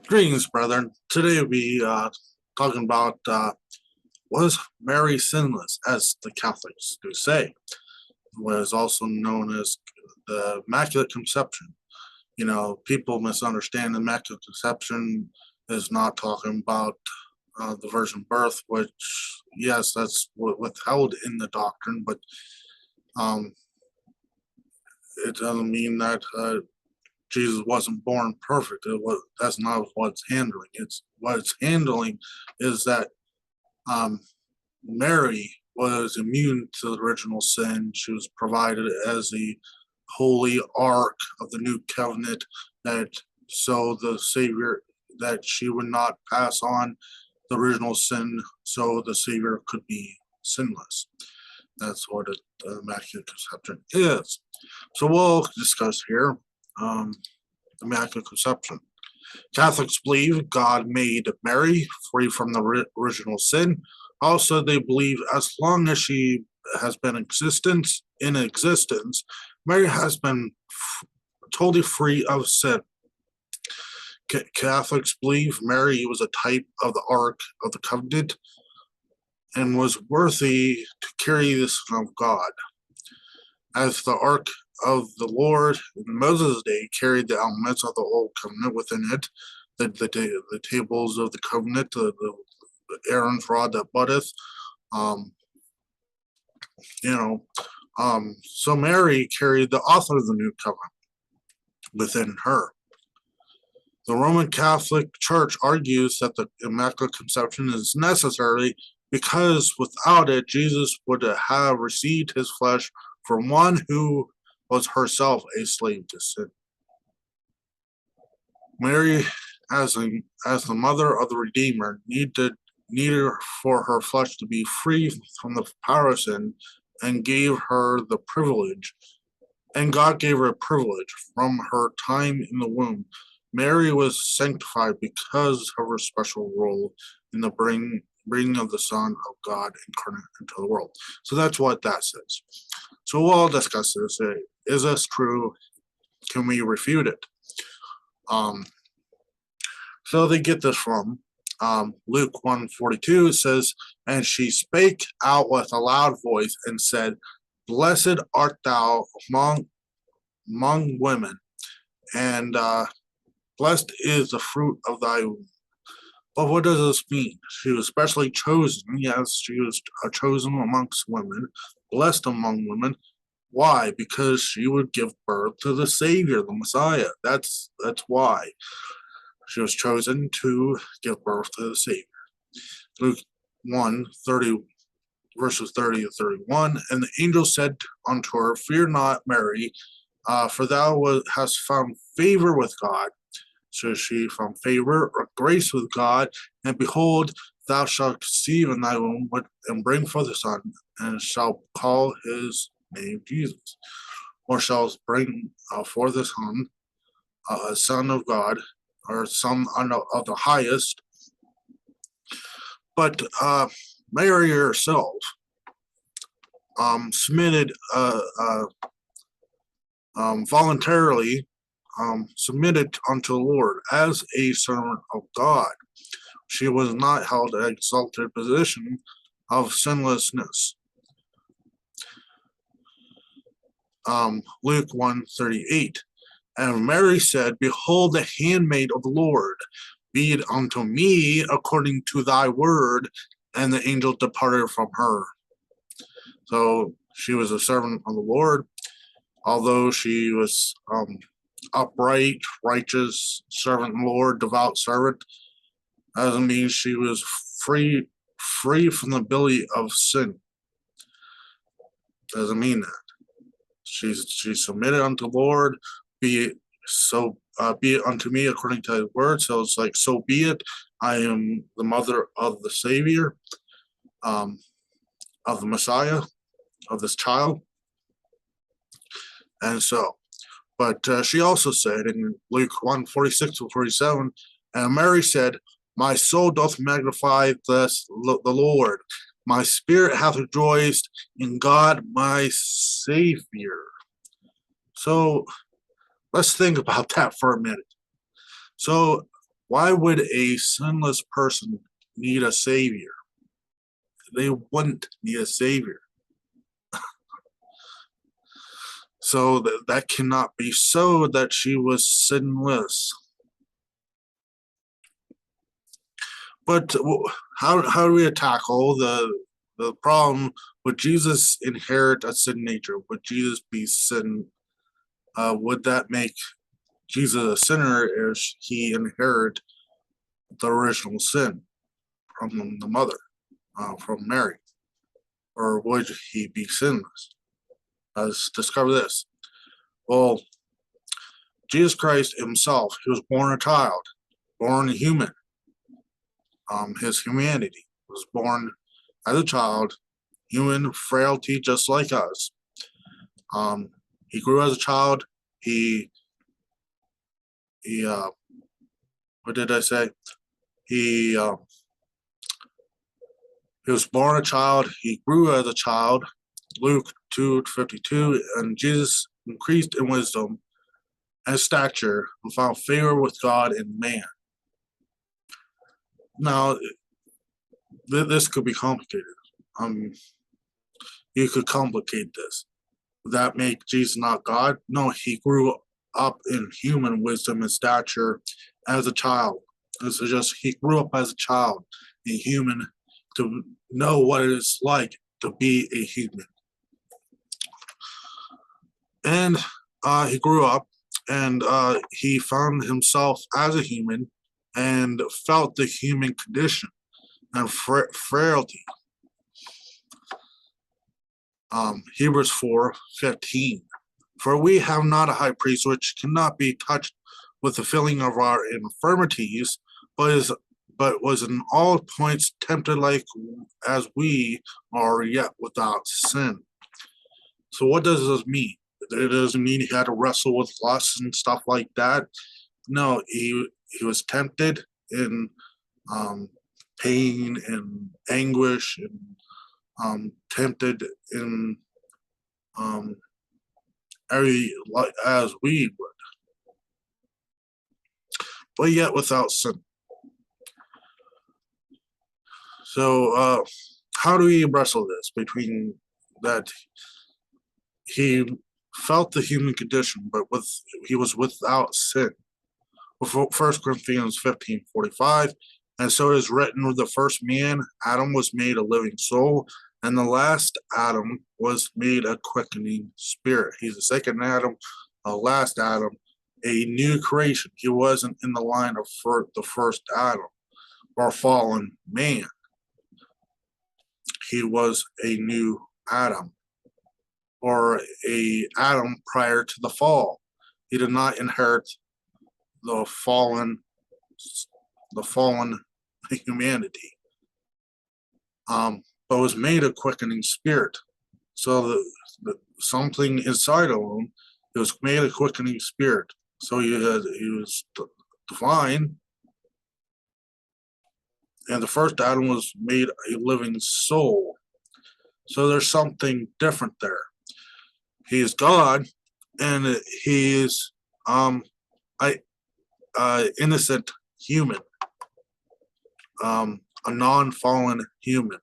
Greetings, brethren. Today we talking about was Mary sinless, as the Catholics do say, what is also known as the Immaculate Conception. You know, people misunderstand the Immaculate Conception is not talking about the virgin birth, which yes, that's withheld in the doctrine, but um, it doesn't mean that Jesus wasn't born perfect. That's not what it's handling. It's what it's handling is that um, Mary was immune to the original sin. She was provided as the holy ark of the new covenant, that so the Savior, that she would not pass on the original sin, so the Savior could be sinless. That's what the Immaculate Conception is. So we'll discuss here um, Immaculate Conception. Catholics believe God made Mary free from the original sin. Also, they believe as long as she has been in existence, Mary has been totally free of sin. Catholics believe Mary was a type of the Ark of the Covenant and was worthy to carry the Son of God. As the Ark of the Lord in Moses' day carried the elements of the Old Covenant within it, the tables of the covenant, the Aaron's rod that buddeth, um, you know, so Mary carried the author of the new covenant within her. The Roman Catholic Church argues that the Immaculate Conception is necessary because without it, Jesus would have received his flesh from one who was herself a slave to sin. Mary, as the mother of the Redeemer, needed for her flesh to be free from the power of sin, and gave her the privilege, and God gave her a privilege from her time in the womb. Mary was sanctified because of her special role in the bringing of the Son of God incarnate into the world. So that's what that says. So we'll discuss this. Is this true? Can we refute it? So they get this from Luke 1:42. Says, and she spake out with a loud voice and said, Blessed art thou among women, and blessed is the fruit of thy womb. But what does this mean? She was specially chosen. Yes, she was chosen amongst women, blessed among women. Why? Because she would give birth to the Savior, the Messiah. That's why she was chosen to give birth to the Savior. Luke 1:30, verses 30 to 31. And the angel said unto her, Fear not, Mary, for thou hast found favor with God. So she found favor or grace with God, and behold, thou shalt conceive in thy womb and bring forth a son, and shalt call his name Jesus. Or shalt bring forth a son of God, or son of the highest. But Mary herself submitted voluntarily submitted unto the Lord as a servant of God. She was not held an exalted position of sinlessness. Luke 1:38. And Mary said, Behold the handmaid of the Lord, be it unto me according to thy word. And the angel departed from her. So she was a servant of the Lord, although she was upright, righteous servant of the Lord, devout servant. Doesn't mean she was free from the ability of sin. Doesn't mean that. She submitted unto the Lord, be it unto me according to his word. So it's like, so be it. I am the mother of the Savior, of the Messiah, of this child. And so, but she also said in Luke 1:46-47, and Mary said, My soul doth magnify the Lord. My spirit hath rejoiced in God my Savior. So let's think about that for a minute. So why would a sinless person need a savior? They wouldn't need a savior. So that cannot be so that she was sinless. But how do we tackle the problem? Would Jesus inherit a sin nature? Would Jesus be sin? Would that make Jesus a sinner if he inherit the original sin from the mother, from Mary? Or would he be sinless? Let's discover this. Well, Jesus Christ himself, he was born a child, born a human. His humanity was born as a child, human frailty just like us. He grew as a child. He what did I say? He was born a child. He grew as a child. Luke 2:52, and Jesus increased in wisdom and stature and found favor with God and man. Now, this could be complicated. You could complicate this. Would that make Jesus not God? No, he grew up in human wisdom and stature as a child. This is just he grew up as a child, a human, to know what it is like to be a human. And he grew up, and he found himself as a human and felt the human condition and frailty. Hebrews 4:15. For we have not a high priest which cannot be touched with the feeling of our infirmities, but was in all points tempted like as we are, yet without sin. So what does this mean? It doesn't mean he had to wrestle with lust and stuff like that. No, he was tempted in pain and anguish, and tempted in as we would, but yet without sin. So how do we wrestle this between that he felt the human condition, but he was without sin? 1 Corinthians 15:45, and so it is written, the first man, Adam, was made a living soul, and the last Adam was made a quickening spirit. He's the second Adam, the last Adam, a new creation. He wasn't in the line of the first Adam or fallen man. He was a new Adam, or a Adam prior to the fall. He did not inherit the fallen humanity, but was made a quickening spirit. So something inside of him, it was made a quickening spirit. So he was divine, and the first Adam was made a living soul. So there's something different there. He is God, and he is innocent human, a non-fallen human.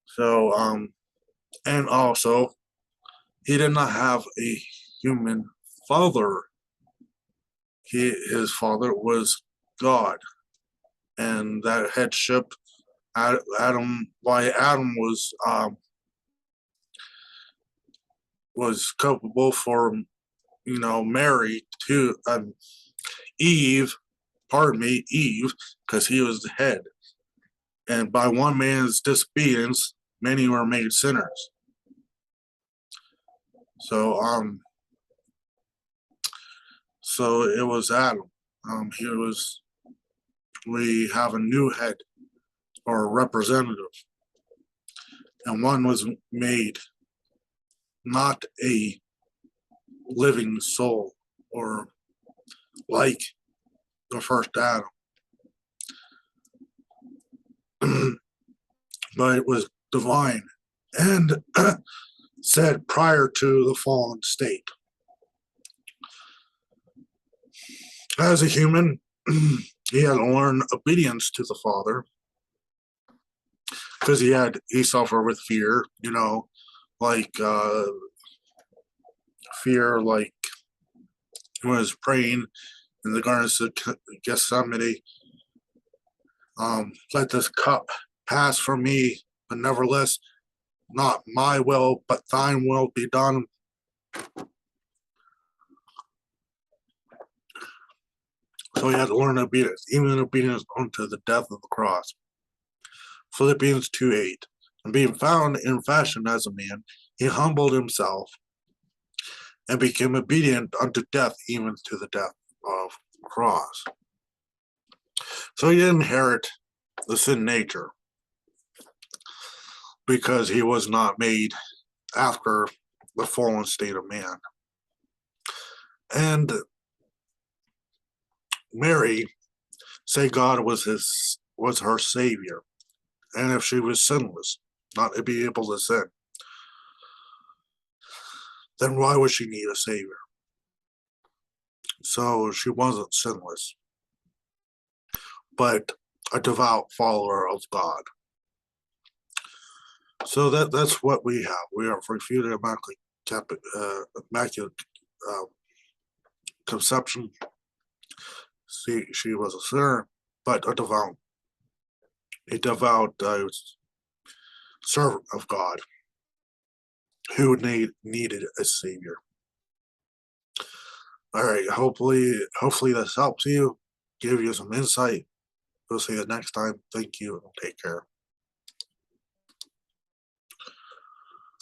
So and also he did not have a human father. His father was God, and that headship, Adam was culpable for, Mary to Eve, because he was the head. And by one man's disobedience, many were made sinners. So it was Adam. We have a new head, or representative, and one was made not a living soul, or like the first Adam, but it was divine and said prior to the fallen state. As a human, he had to learn obedience to the Father because he suffered with fear, like fear, like he was praying in the Garden of Gethsemane. Let this cup pass from me, but nevertheless, not my will, but thine will be done. So he had to learn obedience, even obedience unto the death of the cross. Philippians 2:8. And being found in fashion as a man, he humbled himself and became obedient unto death, even to the death of the cross. So he didn't inherit the sin nature because he was not made after the fallen state of man. And Mary said God was her savior, and if she was sinless, not to be able to sin, then why would she need a savior? So she wasn't sinless, but a devout follower of God. So that's what we have. We are refuted immaculate conception. She was a sinner, but a devout servant of God who needed a savior. All right, hopefully this helps you, give you some insight. We'll see you next time. Thank you and take care.